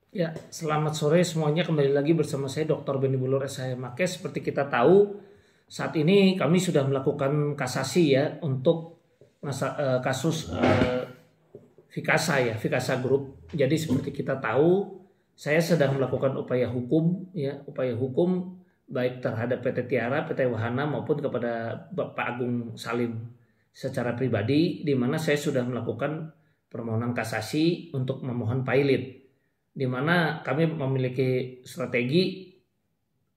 Ya, selamat sore semuanya. Kembali lagi bersama saya Dr. Benny Bulur SH Make. Seperti kita tahu, saat ini kami sudah melakukan kasasi ya untuk kasus Vikasa ya, Vikasa Group. Jadi seperti kita tahu, saya sedang melakukan upaya hukum ya, upaya hukum baik terhadap PT Tiara, PT Wahana maupun kepada Bapak Agung Salim secara pribadi, di mana saya sudah melakukan permohonan kasasi untuk memohon pilot, di mana kami memiliki strategi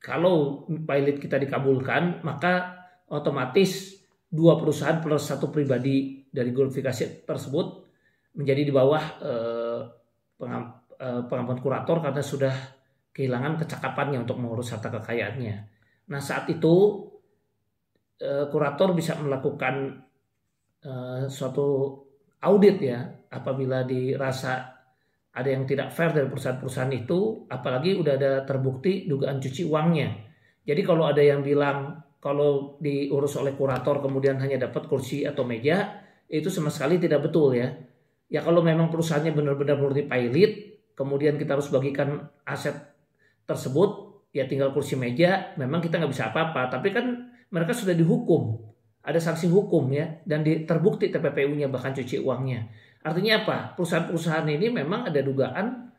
kalau pilot kita dikabulkan maka otomatis dua perusahaan plus satu pribadi dari glorifikasi tersebut menjadi di bawah pengampuan kurator karena sudah kehilangan kecakapannya untuk mengurus harta kekayaannya. Nah saat itu kurator bisa melakukan suatu audit ya apabila dirasa ada yang tidak fair dari perusahaan-perusahaan itu, apalagi udah ada terbukti dugaan cuci uangnya. Jadi kalau ada yang bilang kalau diurus oleh kurator kemudian hanya dapat kursi atau meja, itu sama sekali tidak betul ya. Ya kalau memang perusahaannya benar-benar murni pilot, kemudian kita harus bagikan aset tersebut, ya tinggal kursi meja, memang kita nggak bisa apa-apa. Tapi kan mereka sudah dihukum, ada sanksi hukum ya, dan terbukti TPPU-nya bahkan cuci uangnya. Artinya apa? Perusahaan-perusahaan ini memang ada dugaan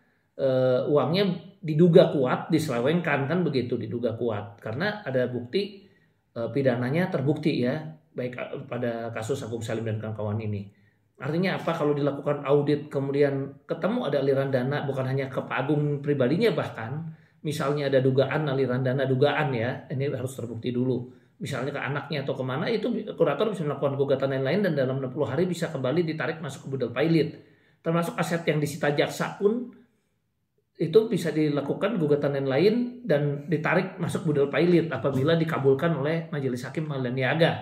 uangnya diduga kuat diselewengkan kan begitu, diduga kuat karena ada bukti pidananya terbukti ya baik pada kasus Agung Salim dan kawan-kawan ini. Artinya apa? Kalau dilakukan audit kemudian ketemu ada aliran dana bukan hanya ke Pak Agung pribadinya, bahkan misalnya ada dugaan aliran dana, dugaan ya, ini harus terbukti dulu misalnya ke anaknya atau kemana, itu kurator bisa melakukan gugatan lain-lain dan dalam 60 hari bisa kembali ditarik masuk ke budal pilot. Termasuk aset yang disita jaksa pun itu bisa dilakukan gugatan lain dan ditarik masuk budal pilot apabila dikabulkan oleh Majelis Hakim Pengadilan Niaga.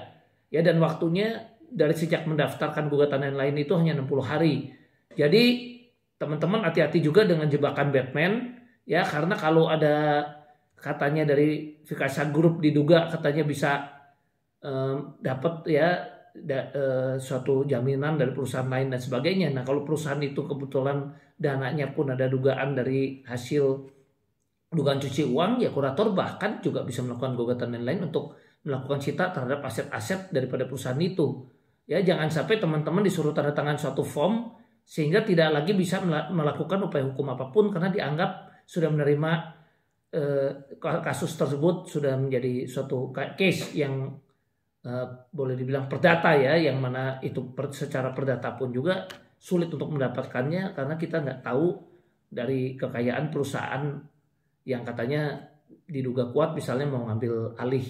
Ya, dan waktunya dari sejak mendaftarkan gugatan lain itu hanya 60 hari. Jadi teman-teman hati-hati juga dengan jebakan Batman ya, karena kalau ada katanya dari Vikasa Group diduga katanya bisa dapat ya suatu jaminan dari perusahaan lain dan sebagainya. Nah kalau perusahaan itu kebetulan dananya pun ada dugaan dari hasil dugaan cuci uang, ya kurator bahkan juga bisa melakukan gugatan lain untuk melakukan sita terhadap aset-aset daripada perusahaan itu. Ya jangan sampai teman-teman disuruh tanda tangan suatu form sehingga tidak lagi bisa melakukan upaya hukum apapun karena dianggap sudah menerima kasus tersebut sudah menjadi suatu case yang boleh dibilang perdata ya, yang mana itu secara perdata pun juga sulit untuk mendapatkannya karena kita nggak tahu dari kekayaan perusahaan yang katanya diduga kuat misalnya mau ngambil alih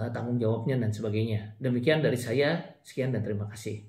tanggung jawabnya dan sebagainya. Demikian dari saya, sekian dan terima kasih.